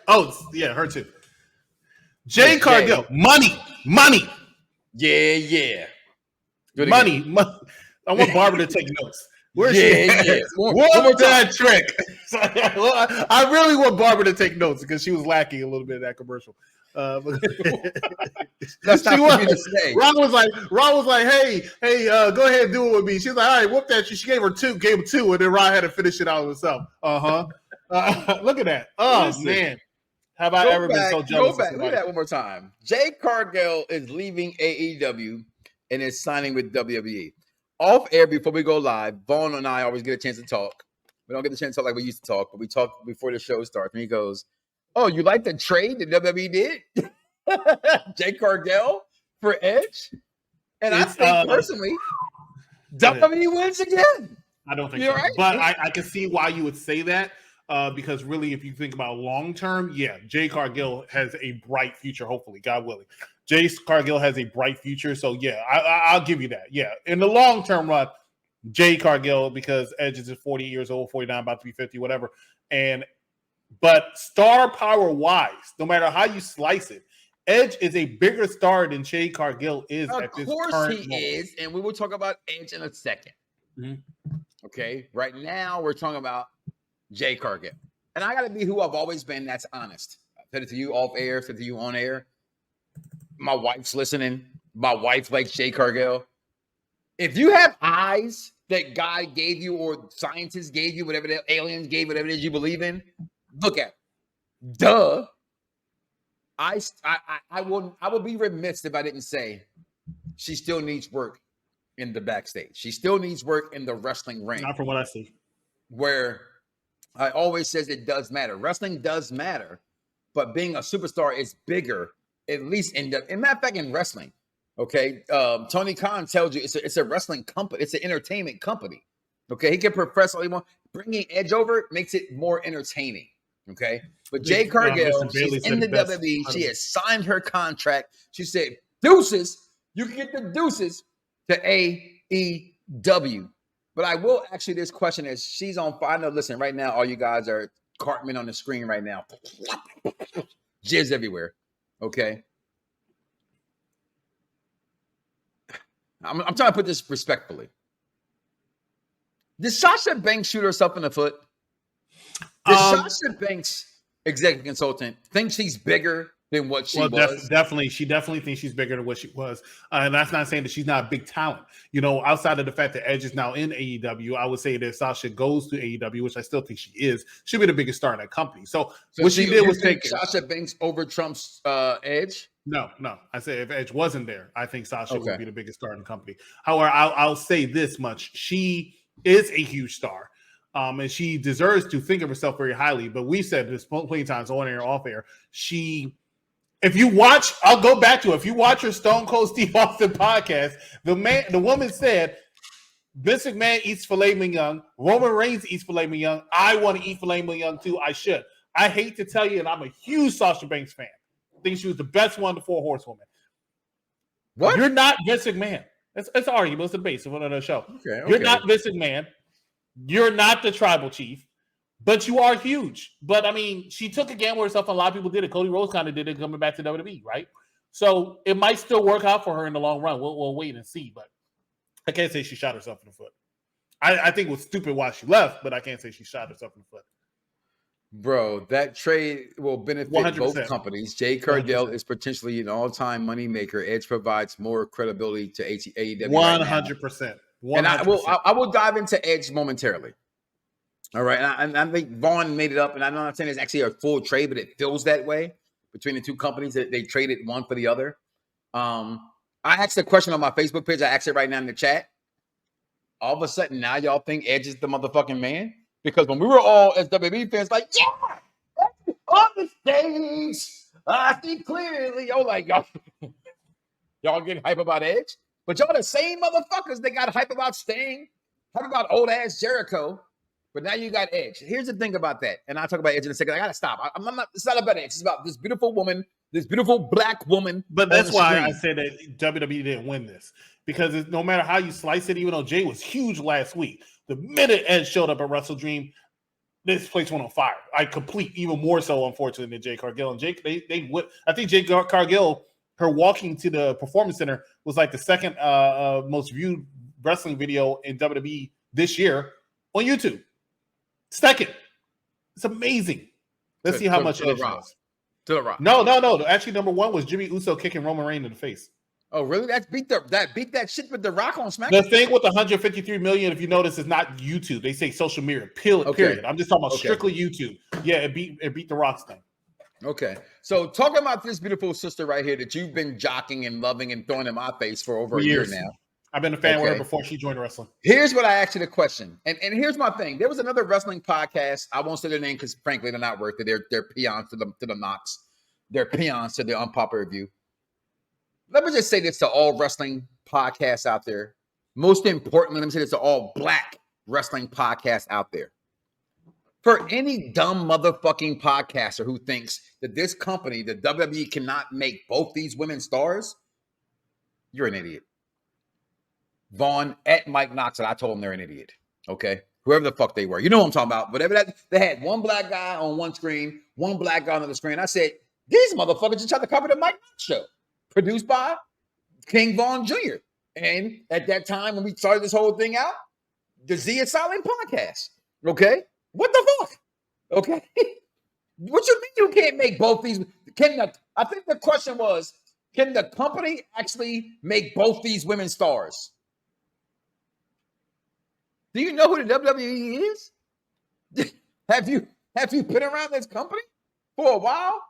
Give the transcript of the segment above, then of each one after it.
Oh, yeah, her too. Jade Cargill, money. Yeah. Money. I want Barbara to take notes. Where's she? Yeah. What's that trick? I really want Barbara to take notes because she was lacking a little bit of that commercial. That's not for me to say. Ron was like, hey, go ahead and do it with me. She's like, all right, whoop that. She gave him two, and then Ron had to finish it out himself. Look at that. Oh, listen, man. Have I ever been so jealous? Go back. Look at that one more time. Jade Cargill is leaving AEW and is signing with WWE. Off air before we go live, Vaughn and I always get a chance to talk. We don't get the chance to talk like we used to talk, but we talk before the show starts. And he goes, "Oh, you like the trade that WWE did? Jade Cargill for Edge?" And I think personally, WWE wins again. I don't think so. Right? But I can see why you would say that. Because really, if you think about long term, yeah, Jade Cargill has a bright future, hopefully, God willing. Jade Cargill has a bright future. So, yeah, I'll give you that. Yeah. In the long term run, Jade Cargill, because Edge is 40 years old, 49, about to be 50, whatever. But star power wise, no matter how you slice it, Edge is a bigger star than Jade Cargill is at this current moment. Of course he is, and we will talk about Edge in a second. Mm-hmm. Okay? Right now, we're talking about Jade Cargill. And I got to be who I've always been. That's honest. I said it to you off air, said it to you on air. My wife's listening. My wife likes Jade Cargill. If you have eyes that God gave you or scientists gave you, whatever the aliens gave, whatever it is you believe in, look at it. Duh. I will be remiss if I didn't say she still needs work in the backstage. She still needs work in the wrestling ring. Not from what I see. Where I always says it does matter. Wrestling does matter, but being a superstar is bigger, at least in matter of fact, in wrestling. Okay. Tony Khan tells you it's a wrestling company. It's an entertainment company. Okay. He can profess all he wants. Bringing Edge over makes it more entertaining. Okay. But Jade Cargill, she's in the WWE. She has signed her contract. She said, deuces, you can get the deuces to AEW. But I will actually, this question is, she's on fire. No, listen, right now, all you guys are Cartman on the screen right now. Jizz everywhere. Okay. I'm trying to put this respectfully. Did Sasha Banks shoot herself in the foot? Did Sasha Banks, executive consultant, think she's bigger than what she was? Definitely. She definitely thinks she's bigger than what she was. And that's not saying that she's not a big talent. You know, outside of the fact that Edge is now in AEW, I would say that if Sasha goes to AEW, which I still think she is, she'll be the biggest star in that company. So what she did was take Sasha Banks over Trump's Edge? No. I said if Edge wasn't there, I think Sasha would be the biggest star in the company. However, I'll say this much. She is a huge star. And she deserves to think of herself very highly. But we said this plenty of times on air, off air. If you watch, I'll go back to it. If you watch her Stone Cold Steve Austin podcast, the woman said, Vince McMahon eats filet mignon. Roman Reigns eats filet mignon. I want to eat filet mignon too. I should. I hate to tell you, and I'm a huge Sasha Banks fan. I think she was the best one of the Four Horsewomen. What? You're not Vince McMahon. It's arguable. It's the base of another show. Okay. You're not Vince McMahon. You're not the tribal chief, but you are huge. But, I mean, she took a gamble herself, and a lot of people did it. Cody Rhodes kind of did it coming back to WWE, right? So it might still work out for her in the long run. We'll wait and see, but I can't say she shot herself in the foot. I think it was stupid why she left, but I can't say she shot herself in the foot. Bro, that trade will benefit 100%. Both companies. Jade Cargill 100%. Is potentially an all-time moneymaker. Edge provides more credibility to AEW. 100%. And I will dive into Edge momentarily. All right. And I think Vaughn made it up, and I'm not saying it's actually a full trade, but it feels that way between the two companies that they traded one for the other. I asked a question on my Facebook page. I asked it right now in the chat. All of a sudden, now y'all think Edge is the motherfucking man? Because when we were all as WWE fans, like, yeah, Edge on the stage. I see clearly. Y'all getting hype about Edge? But y'all the same motherfuckers that got hype about Sting, hype about old ass Jericho. But now you got Edge. Here's the thing about that. And I'll talk about Edge in a second. I gotta stop. It's not about Edge. It's about this beautiful woman, this beautiful black woman. But that's why I said that WWE didn't win this. Because no matter how you slice it, even though Jay was huge last week, the minute Edge showed up at Wrestle Dream, this place went on fire. Even more so, unfortunately, than Jade Cargill. And they would. I think Jade Cargill, her walking to the Performance Center was like the second most viewed wrestling video in WWE this year on YouTube. Second. It's amazing. Let's see how much Edge knows. To the Rock. No. Actually, number one was Jimmy Uso kicking Roman Reigns in the face. Oh, really? That beat that shit with the Rock on SmackDown. The thing with 153 million, if you notice, is not YouTube. They say social media. Period. Okay. I'm just talking about strictly YouTube. Yeah, it beat the Rock's thing. Okay. So talking about this beautiful sister right here that you've been jocking and loving and throwing in my face for over a year now. I've been a fan with her before she joined wrestling. Here's what I asked you the question. And here's my thing. There was another wrestling podcast. I won't say their name because frankly, they're not worth it. They're peons to the Knoxxx. They're peons to the unpopular review. Let me just say this to all wrestling podcasts out there. Most importantly, let me say this to all black wrestling podcasts out there. For any dumb motherfucking podcaster who thinks that this company, the WWE, cannot make both these women stars, you're an idiot. Vaughn at Mike Knoxxx, and I told them they're an idiot. Okay? Whoever the fuck they were. You know what I'm talking about. Whatever that, they had one black guy on one screen, one black guy on the other screen. I said, these motherfuckers just tried to cover the Mike Knoxxx show. Produced by King Vaughn Jr. And at that time, when we started this whole thing out, the Z is Silent podcast. Okay? What the fuck? Okay? What you mean you can't make both these? I think the question was, can the company actually make both these women stars? Do you know who the WWE is? Have you been around this company for a while?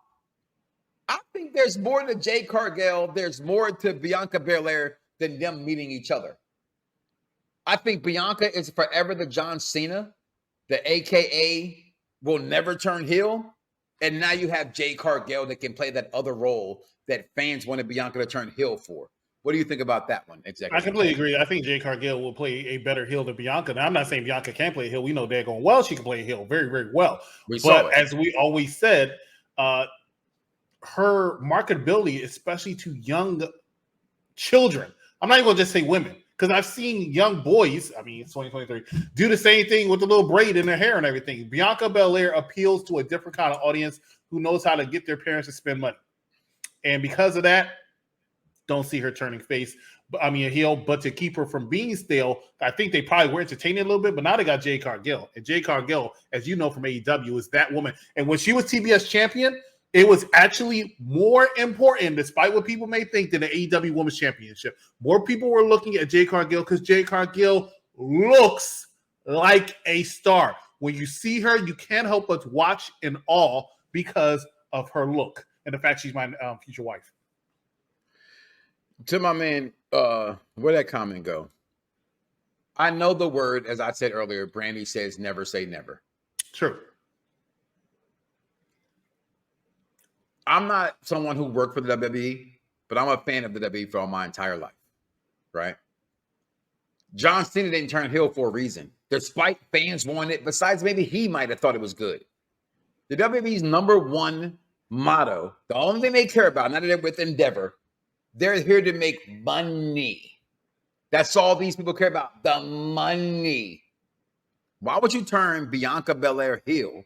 I think there's more to Jade Cargill. There's more to Bianca Belair than them meeting each other. I think Bianca is forever the John Cena, the AKA will never turn heel. And now you have Jade Cargill that can play that other role that fans wanted Bianca to turn heel for. What do you think about that one? Exactly. I completely agree. I think Jade Cargill will play a better heel than Bianca. Now, I'm not saying Bianca can't play a heel. We know daggone well she can play a heel very, very well. But as we always said, her marketability, especially to young children, I'm not even going to just say women, because I've seen young boys, I mean, it's 2023, do the same thing with the little braid in their hair and everything. Bianca Belair appeals to a different kind of audience who knows how to get their parents to spend money. And because of that, don't see her turning face. A heel, but to keep her from being stale, I think they probably were entertaining a little bit, but now they got Jade Cargill. And Jade Cargill, as you know from AEW, is that woman. And when she was TBS champion, it was actually more important, despite what people may think, than the AEW Women's Championship. More people were looking at Jade Cargill because Jade Cargill looks like a star. When you see her, you can't help but watch in awe because of her look and the fact she's my future wife. To my man, where'd that comment go? I know the word, as I said earlier, Brandy says never say never. True. I'm not someone who worked for the WWE, but I'm a fan of the WWE for all my entire life, right? John Cena didn't turn heel for a reason, despite fans wanting it. Besides, maybe he might have thought it was good. The WWE's number one motto, the only thing they care about, now that they're with Endeavor, they're here to make money. That's all these people care about, the money. Why would you turn Bianca Belair heel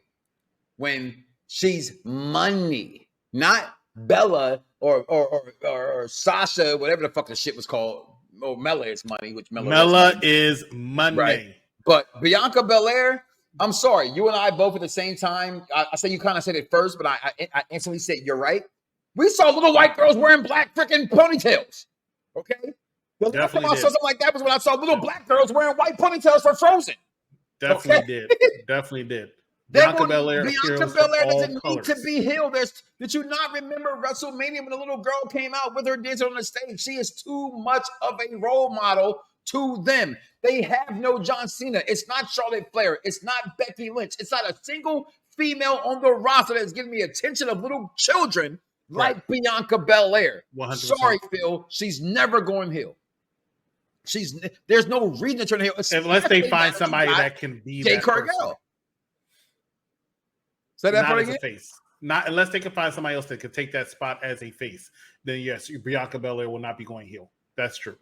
when she's money? Not Bella or Sasha, whatever the fuck the shit was called. Oh, Mella is money, which Mella is money. Right. But Bianca Belair, I'm sorry, you and I both at the same time. I say you kind of said it first, but I instantly said you're right. We saw little white girls wearing black freaking ponytails. Okay? The last time I saw something like that was when I saw little black girls wearing white ponytails for Frozen. Definitely did. Bianca Belair doesn't need to be healed. Did you not remember WrestleMania when the little girl came out with her dancing on the stage? She is too much of a role model to them. They have no John Cena. It's not Charlotte Flair. It's not Becky Lynch. It's not a single female on the roster that's giving me attention of little children like Bianca Belair. 100%. Sorry, Phil. She's never going heel. There's no reason to turn heel unless they find somebody that can be Jade Cargill. Say that not as a face. Not unless they can find somebody else that could take that spot as a face. Then yes, Bianca Belair will not be going heel. That's true.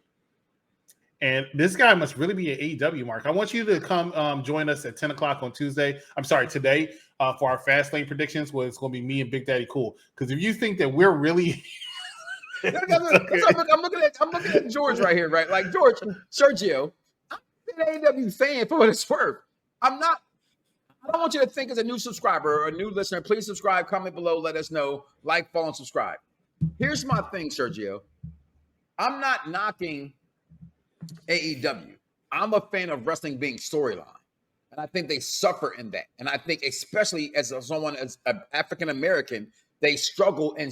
And this guy must really be an AEW mark. I want you to come join us at 10 o'clock on Tuesday. I'm sorry, today for our Fastlane predictions, where it's going to be me and Big Daddy Cool. Because if you think that we're really... I'm looking at George right here, right? Like, George, Sergio, I'm an AEW fan for what it's worth. I don't want you to think as a new subscriber or a new listener. Please subscribe, comment below, let us know, like, follow, and subscribe. Here's my thing, Sergio. I'm not knocking AEW. I'm a fan of wrestling being storyline. And I think they suffer in that. And I think especially as someone as an African American, they struggle in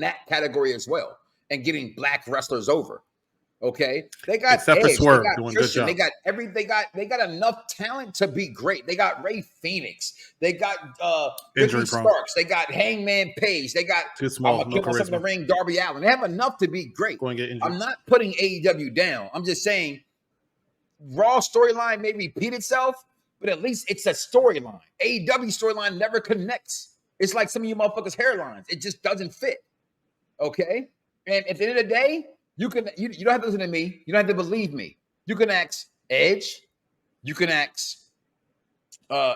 that category as well and getting black wrestlers over. Okay, they got except Edge, for Swerve, they got doing Christian, good job. They got enough talent to be great. They got Ray Phoenix, they got Ricky Starks, they got Hangman Page, they got too small, no charisma. In the ring, Darby Allin. They have enough to be great. I'm not putting AEW down. I'm just saying Raw storyline may repeat itself, but at least it's a storyline. AEW storyline never connects. It's like some of you motherfuckers' hairlines. It just doesn't fit. Okay, and at the end of the day. You don't have to listen to me. You don't have to believe me. You can ask Edge. You can ask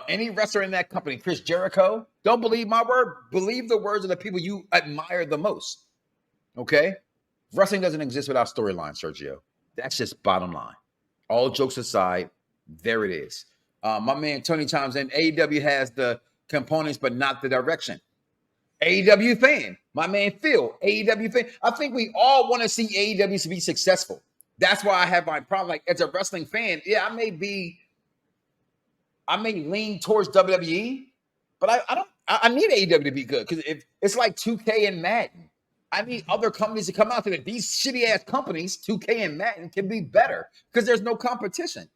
any wrestler in that company, Chris Jericho. Don't believe my word. Believe the words of the people you admire the most. Okay? Wrestling doesn't exist without storyline, Sergio. That's just bottom line. All jokes aside, there it is. My man Tony chimes in. AEW has the components, but not the direction. AEW fan, my man Phil, AEW fan. I think we all want to see AEW to be successful. That's why I have my problem. Like, as a wrestling fan, yeah, I may lean towards WWE, but I need AEW to be good because if it's like 2K and Madden, I need other companies to come out to that. These shitty ass companies, 2K and Madden, can be better because there's no competition.